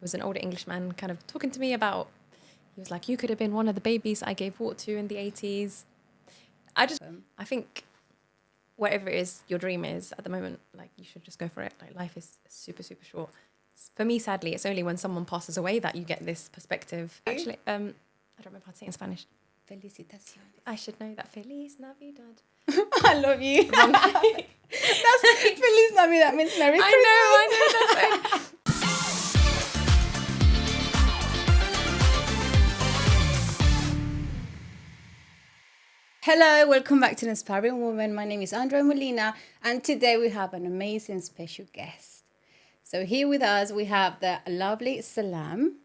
was an older Englishman kind of talking to me about, he was like, you could have been one of the babies I gave water to in the 80s. I think whatever it is your dream is at the moment, like you should just go for it. Like life is super, super short. For me, sadly, it's only when someone passes away that you get this perspective. Actually, I don't remember how to say it in Spanish. Felicitaciones. I should know that. Feliz Navidad. I love you. That's Feliz Navidad means Merry Christmas. I know. That's it. Hello, welcome back to The Inspiring Woman. My name is Andrea Molina, and today we have an amazing special guest. So here with us, we have the lovely Selam.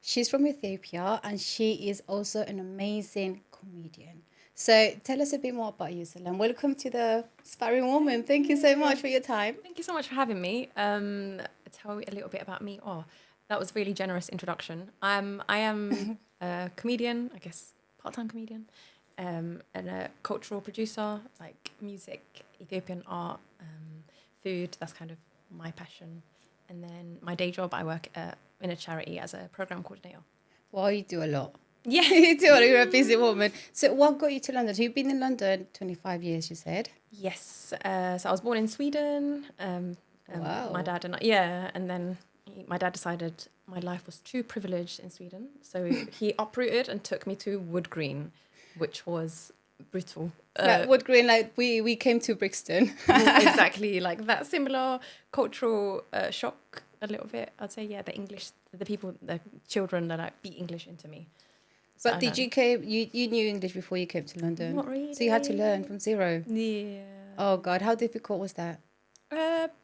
She's from Ethiopia, and she is also an amazing comedian. So tell us a bit more about you, Selam. Welcome to The Inspiring Woman. Thank you so much for your time. Thank you so much for having me. Tell me a little bit about me. Oh, that was a really generous introduction. I am a comedian, I guess, part-time comedian, and a cultural producer, like music, Ethiopian art, food. That's kind of my passion. And then my day job, I work in a charity as a program coordinator. Well, you do a lot. Yeah. You do a lot. You're a busy woman. So what got you to London? So you've been in London 25 years, you said? Yes. So I was born in Sweden. Wow. My dad and then my dad decided my life was too privileged in Sweden. So he uprooted and took me to Wood Green, which was brutal. Like Wood Green, like we came to Brixton. Exactly, like that similar cultural shock a little bit. I'd say, yeah, the children that like beat English into me. So But did you knew English before you came to London? Not really. So you had to learn from zero? Yeah. Oh God, how difficult was that?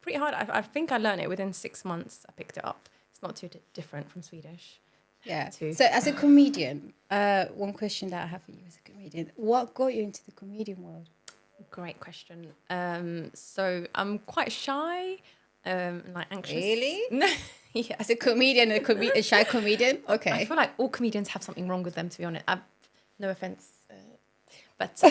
Pretty hard. I think I learned it within 6 months. I picked it up. It's not too different from Swedish. Yeah. Too. So as a comedian, one question that I have for you as a comedian, what got you into the comedian world? Great question. So I'm quite shy, like anxious. Really? Yeah. As a comedian, a shy comedian? Okay. I feel like all comedians have something wrong with them, to be honest. No offense, but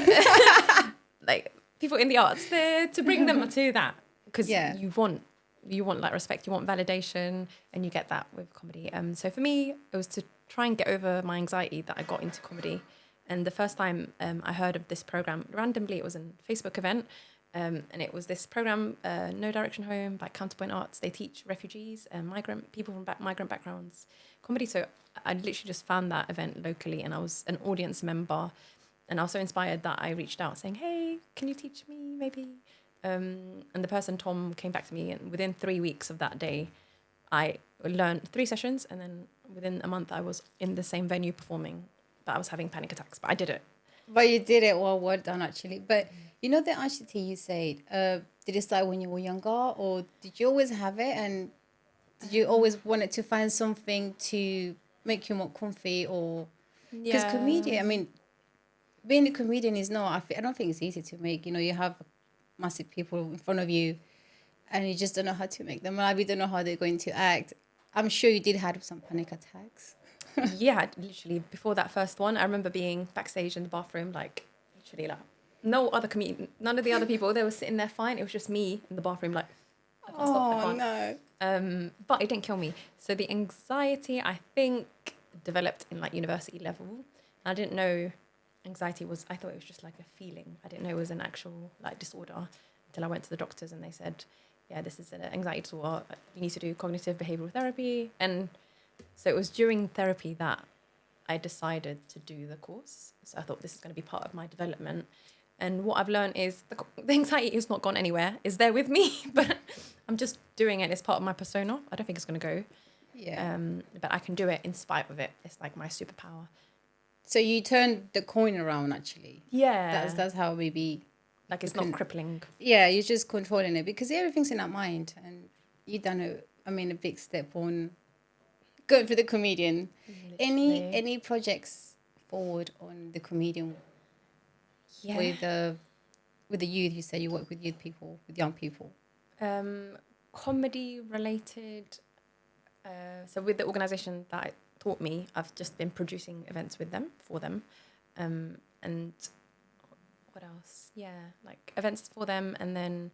like people in the arts, to bring them to that, because you want like respect, you want validation, and you get that with comedy. So for me, it was to try and get over my anxiety that I got into comedy. And the first time I heard of this program, randomly, it was a Facebook event. And it was this program, No Direction Home by Counterpoint Arts. They teach refugees and people from migrant backgrounds comedy. So I literally just found that event locally, and I was an audience member. And I was so inspired that I reached out saying, hey, can you teach me maybe? And the person, Tom, came back to me, and within 3 weeks of that day, I learned 3 sessions. And then within a month, I was in the same venue performing, but I was having panic attacks, but I did it. But you did it. Well done, actually. But you know the anxiety you said, did it start when you were younger, or did you always have it? And did you always wanted to find something to make you more comfy? Or because comedian, I mean, being a comedian is not. I don't think it's easy to make. You know, you have massive people in front of you, and you just don't know how to make them laugh. You don't know how they're going to act. I'm sure you did have some panic attacks. Yeah, literally before that first one, I remember being backstage in the bathroom, like literally like none of the other people, they were sitting there fine. It was just me in the bathroom, like I can't stop. I can't. No. But it didn't kill me. So the anxiety, I think, developed in like university level. I didn't know anxiety was. I thought it was just like a feeling. I didn't know it was an actual like disorder until I went to the doctors and they said, yeah, this is an anxiety disorder. You need to do cognitive behavioral therapy. And so it was during therapy that I decided to do the course. So I thought this is going to be part of my development. And what I've learned is the anxiety is not gone anywhere. It's there with me, but I'm just doing it as part of my persona. I don't think it's going to go. Yeah. But I can do it in spite of it. It's like my superpower. So you turned the coin around, actually. Yeah. That's how maybe. Like it's not crippling. Yeah, you're just controlling it because everything's in our mind, and you've done a big step on going for the comedian. Literally. Any projects forward on the comedian? Yeah. With the youth, you said you work with young people. Comedy related. So with the organisation that taught me, I've just been producing events with them, for them, and what else? Yeah, like events for them, and then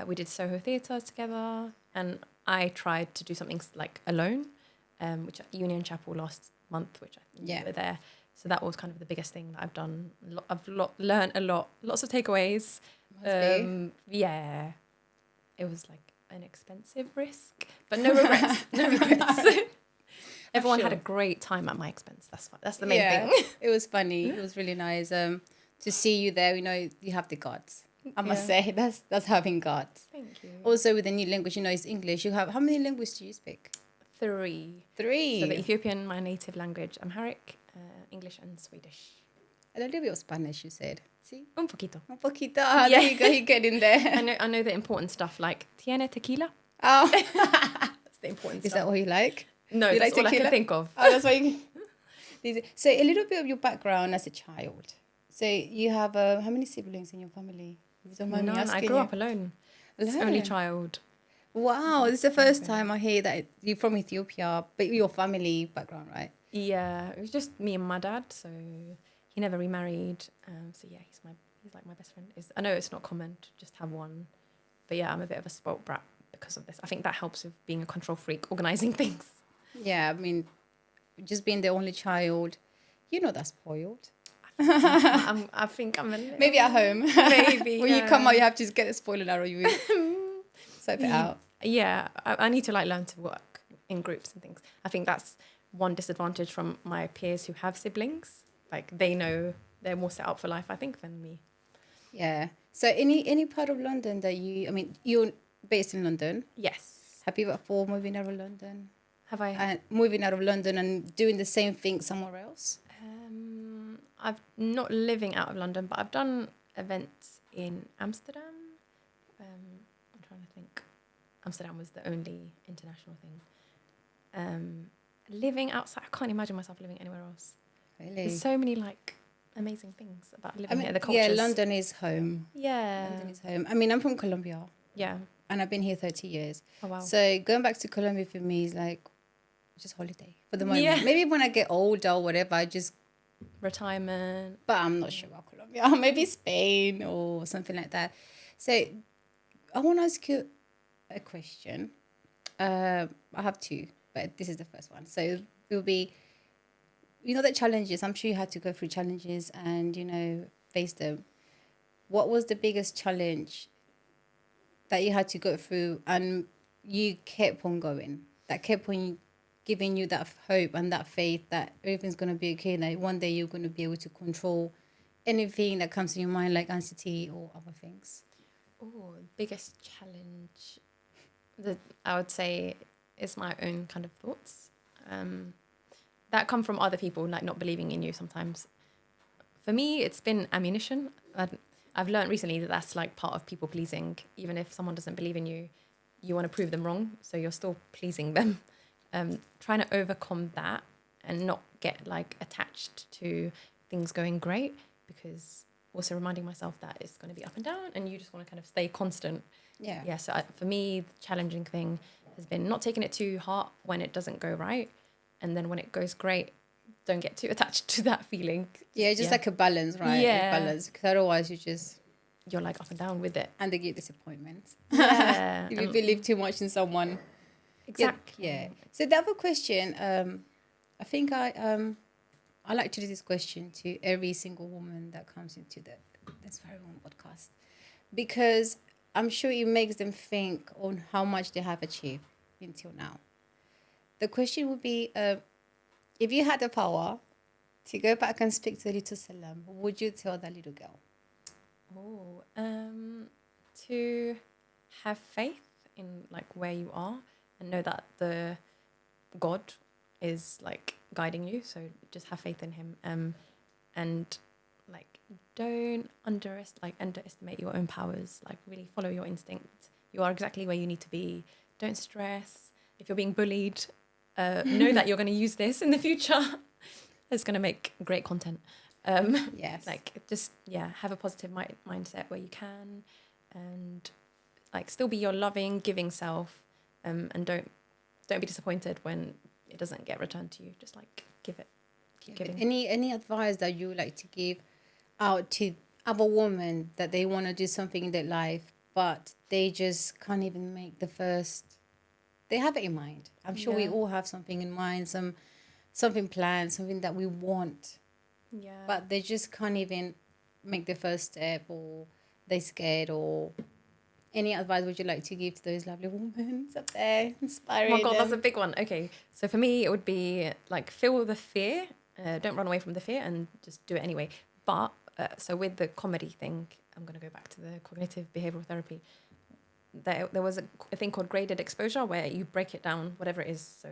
we did Soho Theatre together, and I tried to do something like alone, which at Union Chapel last month, which I think you were there. So that was kind of the biggest thing that I've done. I've learned a lot, lots of takeaways. Yeah, it was like an expensive risk, but no regrets. No regrets. Everyone had a great time at my expense. That's the main thing. It was funny. It was really nice to see you there. You know, you have the guts. I must say that's having guts. Thank you. Also with the new language, you know, it's English. You have how many languages do you speak? 3. 3. So the Ethiopian, my native language, Amharic, English, and Swedish. And a little bit of Spanish, you said. See? Un poquito. Un poquito. There you go. You get in there. I know the important stuff like tiene tequila. Oh, that's the important is stuff. that what you like? No, you that's like all I can think of. Oh, that's what you. So a little bit of your background as a child. So you have how many siblings in your family? None. I grew up alone. Only child. Wow, this is the first time I hear that you're from Ethiopia, but your family background, right? Yeah, it was just me and my dad. So he never remarried. So yeah, he's like my best friend. I know it's not common to just have one, but yeah, I'm a bit of a spoilt brat because of this. I think that helps with being a control freak, organizing things. Yeah, I mean, just being the only child, you're not that spoiled. I think I'm a little... Maybe at home. Maybe. When you come out, you have to just get the spoiler out, or you swipe it out. Yeah, I need to learn to work in groups and things. I think that's one disadvantage from my peers who have siblings. Like they know they're more set up for life, I think, than me. Yeah. So any part of London that you're based in London? Yes. Have you ever thought moving out of London? Have I? Moving out of London and doing the same thing somewhere else? I've not living out of London, but I've done events in Amsterdam. I'm trying to think. Amsterdam was the only international thing. Living outside, I can't imagine myself living anywhere else. Really? There's so many amazing things about living here. The cultures. Yeah, London is home. Yeah. London is home. I mean, I'm from Colombia. Yeah. And I've been here 30 years. Oh, wow. So going back to Colombia for me is like just holiday for the moment. Yeah. Maybe when I get older or whatever, I just... retirement. But I'm not sure about Colombia. Maybe Spain or something like that. So I want to ask you a question. I have 2, but this is the first one. So it will be, the challenges. I'm sure you had to go through challenges and, face them. What was the biggest challenge that you had to go through and you kept on going, that kept on giving you that hope and that faith that everything's going to be okay, that one day you're going to be able to control anything that comes in your mind, like anxiety or other things? Oh, biggest challenge that I would say is my own kind of thoughts that come from other people, like not believing in you sometimes. For me, it's been ammunition. I've learned recently that that's like part of people pleasing. Even if someone doesn't believe in you, you want to prove them wrong, so you're still pleasing them. Trying to overcome that and not get like attached to things going great, because also reminding myself that it's going to be up and down and you just want to kind of stay constant. Yeah. So for me, the challenging thing has been not taking it too hard when it doesn't go right, and then when it goes great, don't get too attached to that feeling. Just like a balance, right? Yeah. A balance, because otherwise you're like up and down with it, and they get disappointments. Yeah. If you believe too much in someone. Exactly. Yeah. So the other question, I think I like to do this question to every single woman that comes into this very one podcast, because I'm sure it makes them think on how much they have achieved until now. The question would be, if you had the power to go back and speak to little Selam, what would you tell that little girl? To have faith in like where you are and know that the God is like guiding you. So just have faith in him. And like don't underestimate your own powers. Like really follow your instinct. You are exactly where you need to be. Don't stress. If you're being bullied, know that you're going to use this in the future. It's going to make great content. Yes. Like just have a positive mindset where you can, and like still be your loving, giving self, and don't be disappointed when it doesn't get returned to you. Just like give it, keep giving. Any advice that you would like to give out to other women that they want to do something in their life, but they just can't even make the first they have it in mind. I'm sure we Yeah. all have something in mind, something planned, something that we want, Yeah. but they just can't even make the first step, or they're scared. Or any advice would you like to give to those lovely women up there, Oh inspiring my God, them? that's a big one. Okay. So for me, it would be like feel the fear. Don't run away from the fear and just do it anyway. But so with the comedy thing, I'm going to go back to the cognitive behavioral therapy. There was a thing called graded exposure where you break it down, whatever it is. So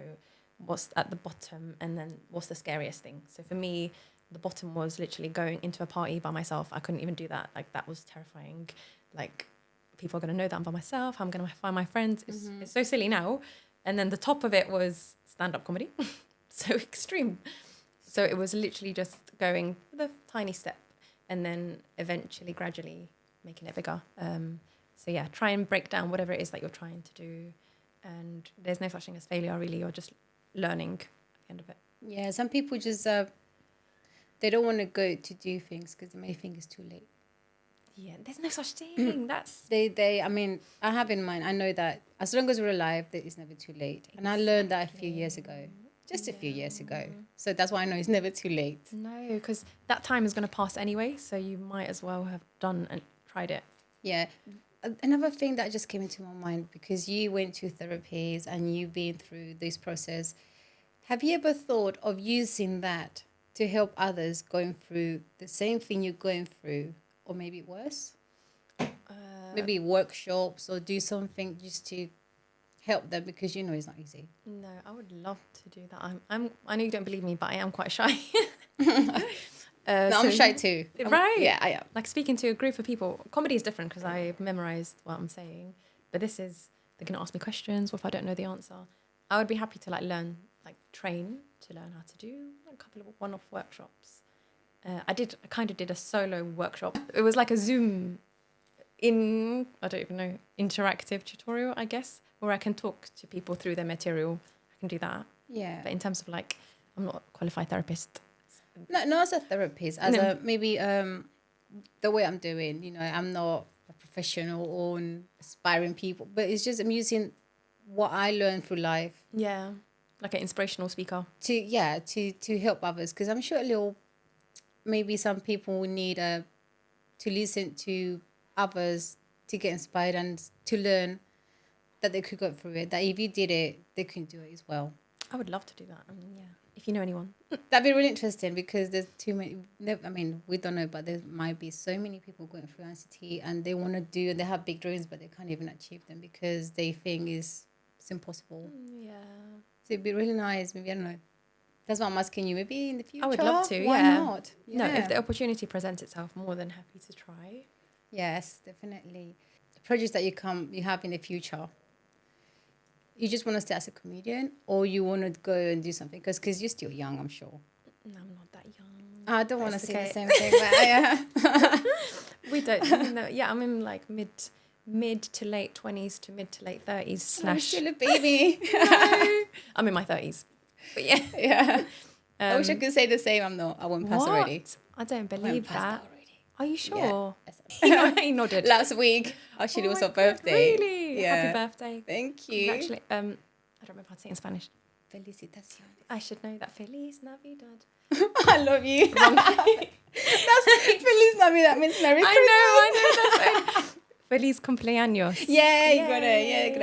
what's at the bottom and then what's the scariest thing. So for me, the bottom was literally going into a party by myself. I couldn't even do that. Like that was terrifying. Like people are going to know that I'm by myself. I'm going to find my friends. It's so silly now. And then the top of it was stand-up comedy. So extreme. So it was literally just going with a tiny step and then eventually, gradually making it bigger. So yeah, try and break down whatever it is that you're trying to do. And there's no such thing as failure, really. You're just learning at the end of it. Yeah, some people just they don't want to go to do things because they may think it's too late. Yeah, there's no such thing. That's I mean, I have in mind, I know that as long as we're alive, that it's never too late. And I learned that a few years ago, just a few years ago. So that's why I know it's never too late. no, because that time is going to pass anyway. So you might as well have done and tried it. Yeah. Another thing that just came into my mind, because you went to therapies and you've been through this process, have you ever thought of using that to help others going through the same thing you're going through, or maybe worse? Maybe workshops, or do something just to help them, because you know it's not easy. No, I would love to do that. I know you don't believe me, but I am quite shy. No, I'm shy too. Right? Yeah, I am. Like speaking to a group of people. Comedy is different because I've memorized what I'm saying. But this is, they're going to ask me questions, or if I don't know the answer, I would be happy to like learn, like train to learn how to do a couple of one-off workshops. I kind of did a solo workshop. It was like a Zoom I don't even know, interactive tutorial, I guess, where I can talk to people through their material. I can do that. Yeah. But in terms of like, I'm not a qualified therapist. No, as a therapist, as a maybe the way I'm doing, you know, I'm not a professional on aspiring people, but it's just I'm using what I learned through life Yeah, like an inspirational speaker. to help others, because I'm sure maybe some people will need to listen to others to get inspired and to learn that they could go through it. That if you did it, they can do it as well. I would love to do that. Yeah, if you know anyone. That'd be really interesting, because there's too many. I mean, we don't know, but there might be so many people going through ICT and they want to do, they have big dreams, but they can't even achieve them because they think it's impossible. Yeah. So it'd be really nice. Maybe, I don't know. That's what I'm asking you. Maybe in the future. I would love to. Why yeah. not? No, Yeah. if the opportunity presents itself, more than happy to try. Yes, definitely. The projects that you have in the future. You just want to stay as a comedian, or you want to go and do something? Because you're still young, I'm sure. No, I'm not that young. I don't want to That's say okay. the same thing, but yeah. We don't. No, yeah, I'm in like mid to late 20s to mid to late 30s I'm slash. still a baby. No, I'm in my 30s. But yeah. Yeah. I wish I could say the same. I'm not. I went past already. I don't I went believe past that. already. Are you sure? Yeah. He nodded. Last week, actually, it was my her God, birthday. Really? Yeah. Happy birthday. Thank you. Congratulations. I don't remember how to say it in Spanish. Felicitaciones. I should know that. Feliz Navidad. I love you. That's Feliz Navidad means Merry Christmas. I know. That's it. Feliz cumpleaños. Yeah, you got it. Yeah, Yay.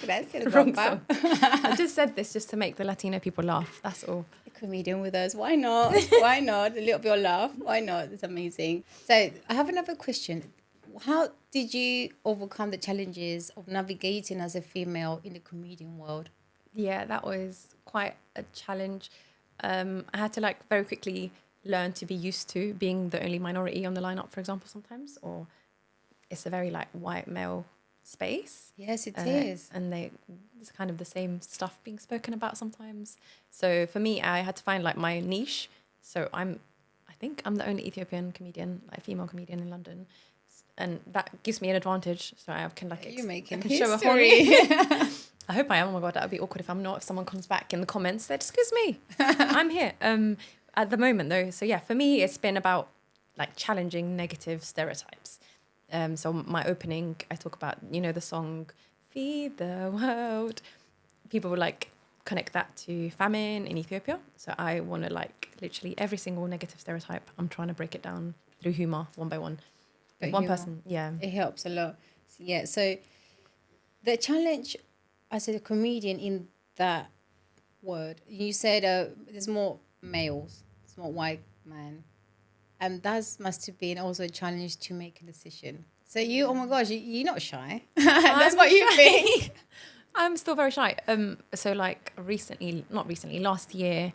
gracias. Wrong guapa. song. I just said this just to make the Latino people laugh. That's all. A comedian with us. Why not? Why not? A little bit of laugh. Why not? It's amazing. So I have another question. How did you overcome the challenges of navigating as a female in the comedian world? Yeah, that was quite a challenge. I had to like very quickly learn to be used to being the only minority on the lineup, for example, sometimes, or it's a very like white male space. Yes, it is. And it's kind of the same stuff being spoken about sometimes. So for me, I had to find like my niche. So I think I'm the only Ethiopian comedian, like female comedian in London. And that gives me an advantage. So I can like, You're making I can history. show a whole I hope I am. Oh my God, that would be awkward if I'm not. If someone comes back in the comments, said, excuse me, I'm here. At the moment though, so yeah, for me, it's been about like challenging negative stereotypes. So my opening, I talk about, the song, Feed the World. people will like connect that to famine in Ethiopia. So I want to like literally every single negative stereotype. I'm trying to break it down through humor one by one. But One humor, person, yeah. it helps a lot. Yeah. So the challenge as a comedian in that word, you said there's more males, it's more white man, and that must have been also a challenge to make a decision. So you, oh my gosh, you're not shy. That's what you think. I'm still very shy. So like not recently, last year,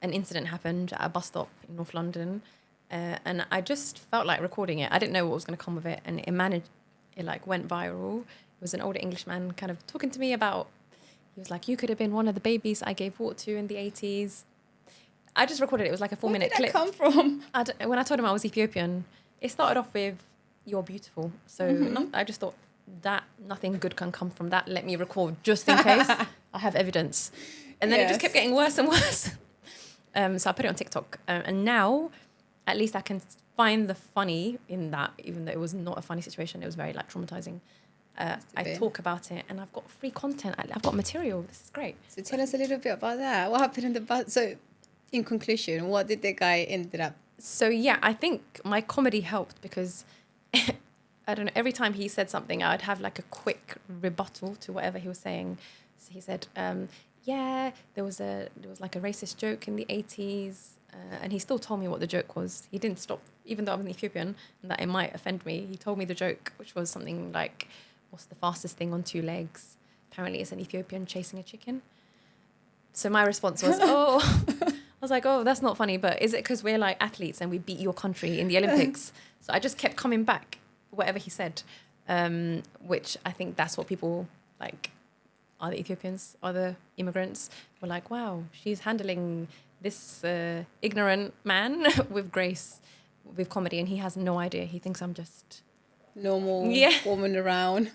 an incident happened at a bus stop in North London, and I just felt like recording it. I didn't know what was going to come of it, and it like went viral. It was an older Englishman kind of talking to me about. He was like, "You could have been one of the babies I gave water to in the 80s." I just recorded it. It was like a 4-minute clip. Where did that come from? When I told him I was Ethiopian, it started off with, "You're beautiful." So I just thought that nothing good can come from that. Let me record just in case I have evidence. And then it just kept getting worse and worse. So I put it on TikTok. And now, at least I can find the funny in that, even though it was not a funny situation. It was very like traumatizing. I talk about it and I've got free content. I've got material. This is great. So tell us a little bit about that. What happened in the bus? So in conclusion, what did the guy ended up? So yeah, I think my comedy helped because I don't know, every time he said something, I'd have like a quick rebuttal to whatever he was saying. So he said, yeah, there was like a racist joke in the 80s. And he still told me what the joke was. He didn't stop, even though I'm an Ethiopian and that it might offend me. He told me the joke, which was something like, what's the fastest thing on 2 legs? Apparently it's an Ethiopian chasing a chicken. So my response was, I was like, oh, that's not funny. But is it because we're like athletes and we beat your country in the Olympics? So I just kept coming back, whatever he said, which I think that's what people like, other Ethiopians, other immigrants were like, wow, she's handling this ignorant man with grace, with comedy. And he has no idea. He thinks I'm just normal woman around.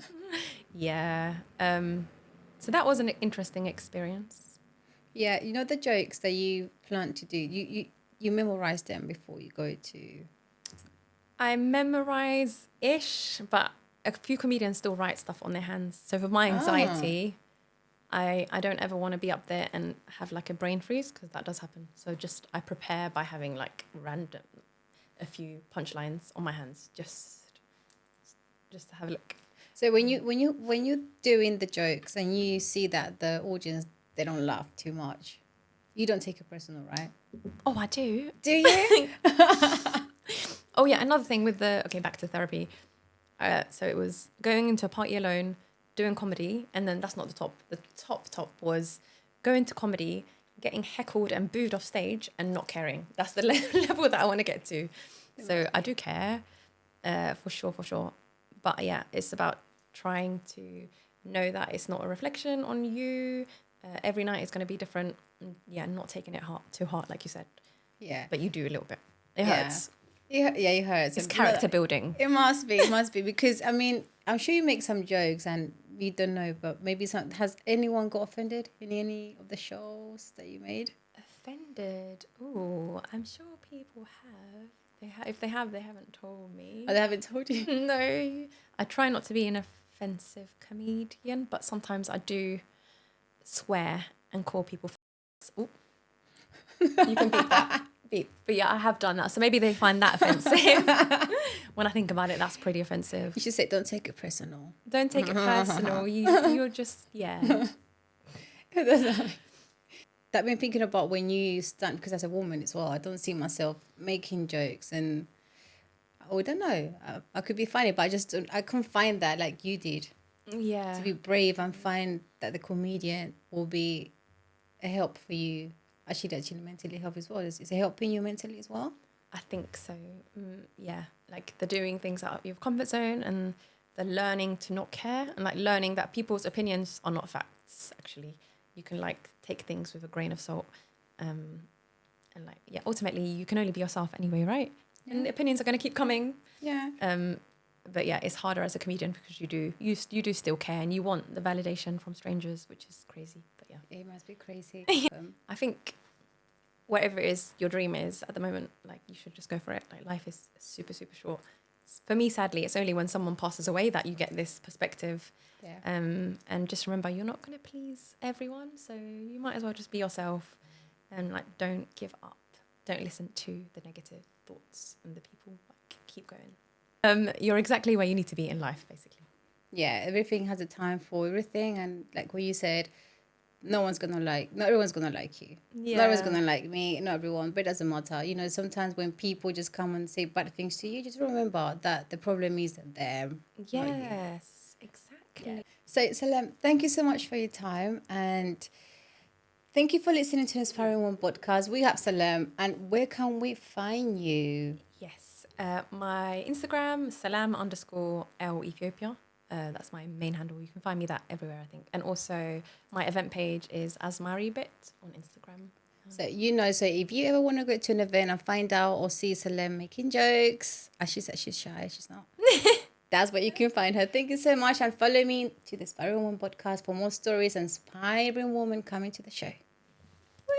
Yeah. So that was an interesting experience. Yeah, you know the jokes that you plan to do, you memorize them before you go to... I memorize-ish, but a few comedians still write stuff on their hands. So for my anxiety, I don't ever want to be up there and have like a brain freeze because that does happen. So I prepare by having like a few punchlines on my hands just to have a look. So when you're doing the jokes and you see that the audience, they don't laugh too much, you don't take it personal, right? Oh, I do. Do you? Oh yeah, another thing with back to therapy. So it was going into a party alone, doing comedy, and then that's not the top. The top was going to comedy, getting heckled and booed off stage and not caring. That's the level that I want to get to. So I do care, for sure. But yeah, it's about trying to know that it's not a reflection on you. Every night is going to be different. Yeah, not taking it too hard, like you said. Yeah. But you do a little bit. It hurts. Yeah, it hurts. It's character building. It must be because I mean, I'm sure you make some jokes and you don't know, but maybe has anyone got offended in any of the shows that you made? Offended? Oh, I'm sure people have. If they have, they haven't told me. Oh, they haven't told you? No. I try not to be an offensive comedian, but sometimes I do swear and call people. Oh, you can beat that. But yeah, I have done that. So maybe they find that offensive. When I think about it, that's pretty offensive. You should say, don't take it personal. Don't take it personal. You're just, yeah. That been thinking about when you stand, because as a woman as well, I don't see myself making jokes and I don't know. I could be funny, but I can't find that like you did. Yeah. To be brave and find that the comedian will be a help for you. Actually mentally help as well. Is it helping you mentally as well? I think so. Yeah. Like the doing things out of your comfort zone and the learning to not care and like learning that people's opinions are not facts, actually. You can like take things with a grain of salt. And like, yeah, ultimately you can only be yourself anyway, right? Yeah. And the opinions are going to keep coming. Yeah. But yeah, it's harder as a comedian because you do still care and you want the validation from strangers, which is crazy. But yeah, it must be crazy. I think whatever it is your dream is at the moment, like you should just go for it. Like life is super, super short. For me, sadly, it's only when someone passes away that you get this perspective. Yeah. And just remember, you're not going to please everyone, so you might as well just be yourself, and like, don't give up. Don't listen to the negative thoughts and the people. Like, keep going. You're exactly where you need to be in life, basically. Yeah, everything has a time for everything, and like what you said, not everyone's gonna like you. Yeah. Not everyone's gonna like me, not everyone, but it doesn't matter. You know, sometimes when people just come and say bad things to you, just remember that the problem is them, not you. Yes, exactly. Yeah. So, Selam, thank you so much for your time, and thank you for listening to Inspiring One podcast. We have Selam, and where can we find you? Yes, my Instagram, salam_L Ethiopia. That's my main handle. You can find me that everywhere, I think. And also my event page is Asmaribit on Instagram. So, so if you ever want to go to an event and find out or see Selam making jokes, as she said, she's shy, she's not. That's where you can find her. Thank you so much. And follow me to the Inspiring Woman podcast for more stories and inspiring women coming to the show. Woo!